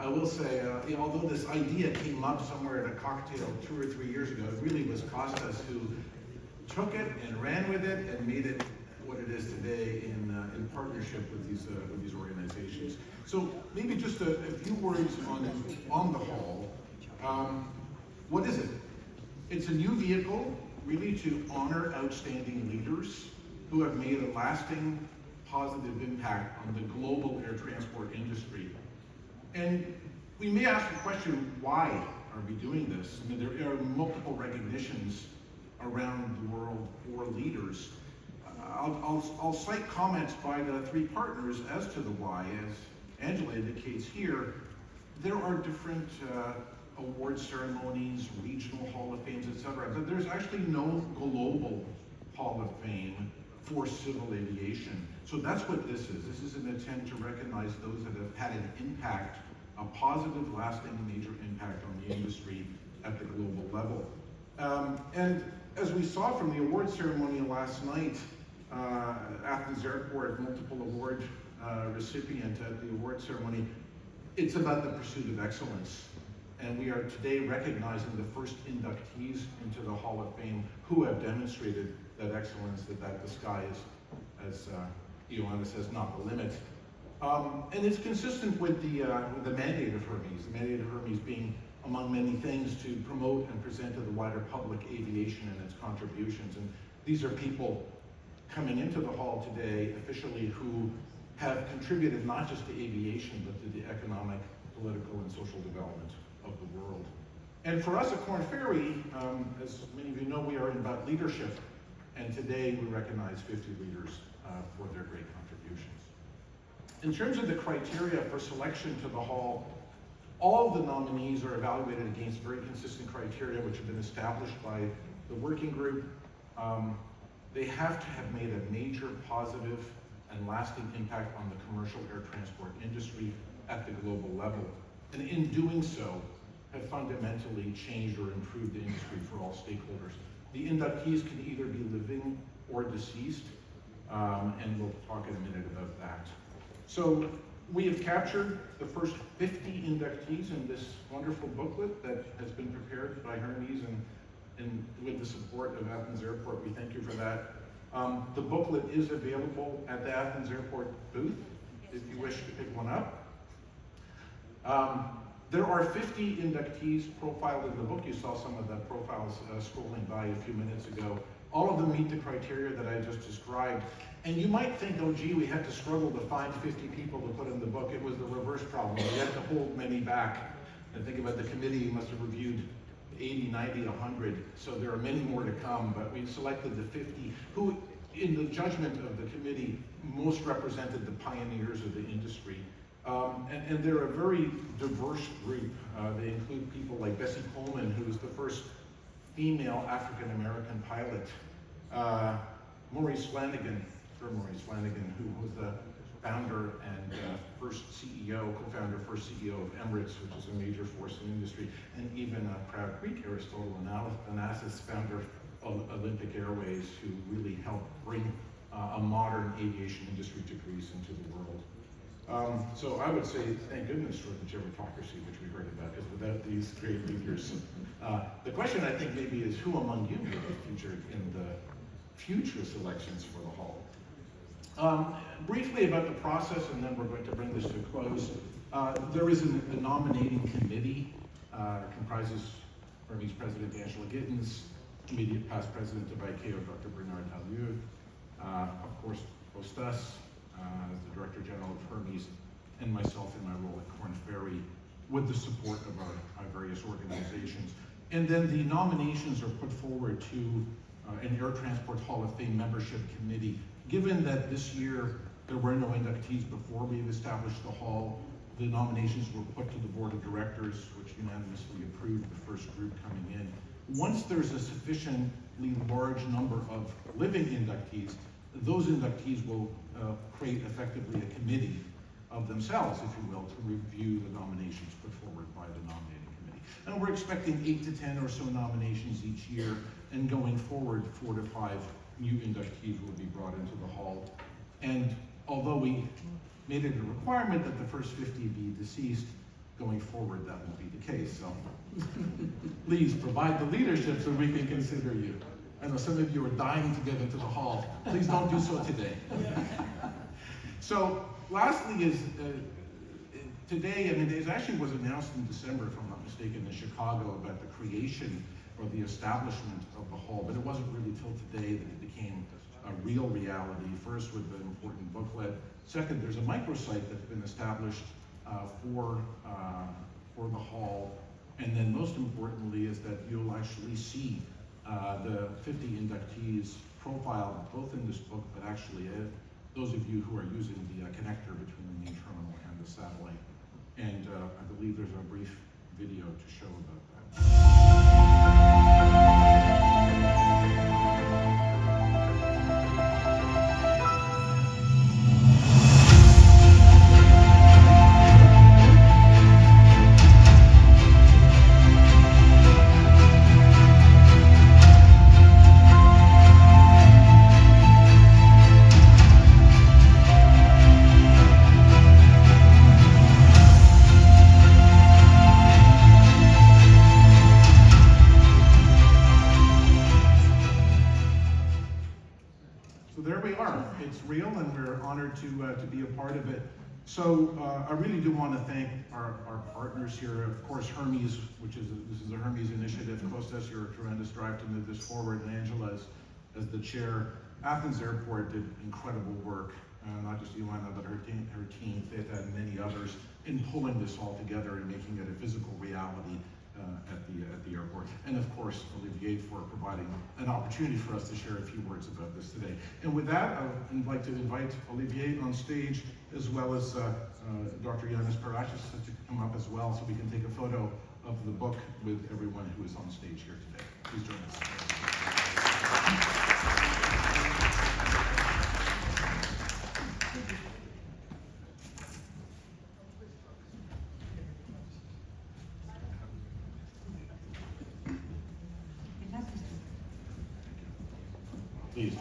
I will say, although this idea came up somewhere at a cocktail 2 or 3 years ago, it really was Costas who took it and ran with it and made it what it is today in partnership with these organizations. So maybe just a few words on the hall. What is it? It's a new vehicle really to honor outstanding leaders who have made a lasting positive impact on the global air transport industry. And we may ask the question, why are we doing this? I mean, there are multiple recognitions around the world for leaders. I'll cite comments by the 3 partners as to the why. As Angela indicates here, there are different award ceremonies, regional Hall of Fames, etc. But there's actually no global Hall of Fame for civil aviation. So that's what this is. This is an attempt to recognize those that have had an impact, a positive, lasting, major impact on the industry at the global level. And as we saw from the award ceremony last night, Athens Airport, multiple award recipient at the award ceremony, it's about the pursuit of excellence. And we are today recognizing the first inductees into the Hall of Fame who have demonstrated that excellence, that the sky is, as Ioannis says, not the limit. And it's consistent with the mandate of Hermes, the mandate of Hermes being, among many things, to promote and present to the wider public aviation and its contributions. And these are people coming into the hall today officially who have contributed not just to aviation, but to the economic, political, and social development of the world. And for us at Korn Ferry, as many of you know, we are about leadership. And today we recognize 50 leaders for their great contributions. In terms of the criteria for selection to the hall, all of the nominees are evaluated against very consistent criteria which have been established by the working group. They have to have made a major positive and lasting impact on the commercial air transport industry at the global level. And in doing so, have fundamentally changed or improved the industry for all stakeholders. The inductees can either be living or deceased, and we'll talk in a minute about that. So we have captured the first 50 inductees in this wonderful booklet that has been prepared by Hermes and with the support of Athens Airport. We thank you for that. The booklet is available at the Athens Airport booth if you wish to pick one up. There are 50 inductees profiled in the book. You saw some of the profiles scrolling by a few minutes ago. All of them meet the criteria that I just described. And you might think, oh gee, we had to struggle to find 50 people to put in the book. It was the reverse problem. We had to hold many back. And think about the committee must have reviewed 80, 90, 100. So there are many more to come, but we selected the 50 who, in the judgment of the committee, most represented the pioneers of the industry. And they're a very diverse group. They include people like Bessie Coleman, who was the first female African-American pilot. Maurice Flanagan, Sir Maurice Flanagan, who was the founder and first first CEO of Emirates, which is a major force in industry, and even a proud Greek, Aristotle Onassis, founder of Olympic Airways, who really helped bring a modern aviation industry to Greece and to the world. So I would say, thank goodness for the gerontocracy, which we heard about, because without these great leaders. The question I think maybe is, who among you will be featured in the future selections for the hall? Briefly about the process, and then we're going to bring this to a close. There is a nominating committee, comprises Hermes President Angela Gittins, immediate past President of ICAO, Dr. Bernard Hallieux, of course, Costas, as the Director General of Hermes, and myself in my role at Korn Ferry, with the support of our various organizations. And then the nominations are put forward to an Air Transport Hall of Fame membership committee. Given that this year there were no inductees before we've established the hall, the nominations were put to the board of directors, which unanimously approved the first group coming in. Once there's a sufficiently large number of living inductees, those inductees will create effectively a committee of themselves, if you will, to review the nominations put forward by the nominating committee. And we're expecting 8 to 10 or so nominations each year, and going forward, 4 to 5 new inductees will be brought into the hall. And although we made it a requirement that the first 50 be deceased, going forward, that won't be the case. So please provide the leadership so we can consider you. I know some of you are dying to get into the hall. Please don't do so today. So lastly is, today, I mean, it actually was announced in December, if I'm not mistaken, in Chicago about the creation or the establishment of the hall, but it wasn't really till today that it became a real reality. First with the important booklet. Second, there's a microsite that's been established for the hall. And then most importantly is that you'll actually see the 50 inductees profiled both in this book, but actually those of you who are using the connector between the main terminal and the satellite. And I believe there's a brief video to show about that. It's real, and we're honored to be a part of it. So I really do want to thank our partners here. Of course, Hermes, this is a Hermes initiative. Kostas, you're a tremendous drive to move this forward, and Angela as the chair. Athens Airport did incredible work. Not just Ioana, but her team, Theta, and many others in pulling this all together and making it a physical reality at the airport. And of course, Olivier for providing an opportunity for us to share a few words about this today. And with that, I'd like to invite Olivier on stage, as well as Dr. Yannis Parachis to come up as well, so we can take a photo of the book with everyone who is on stage here today. Please join us. Please,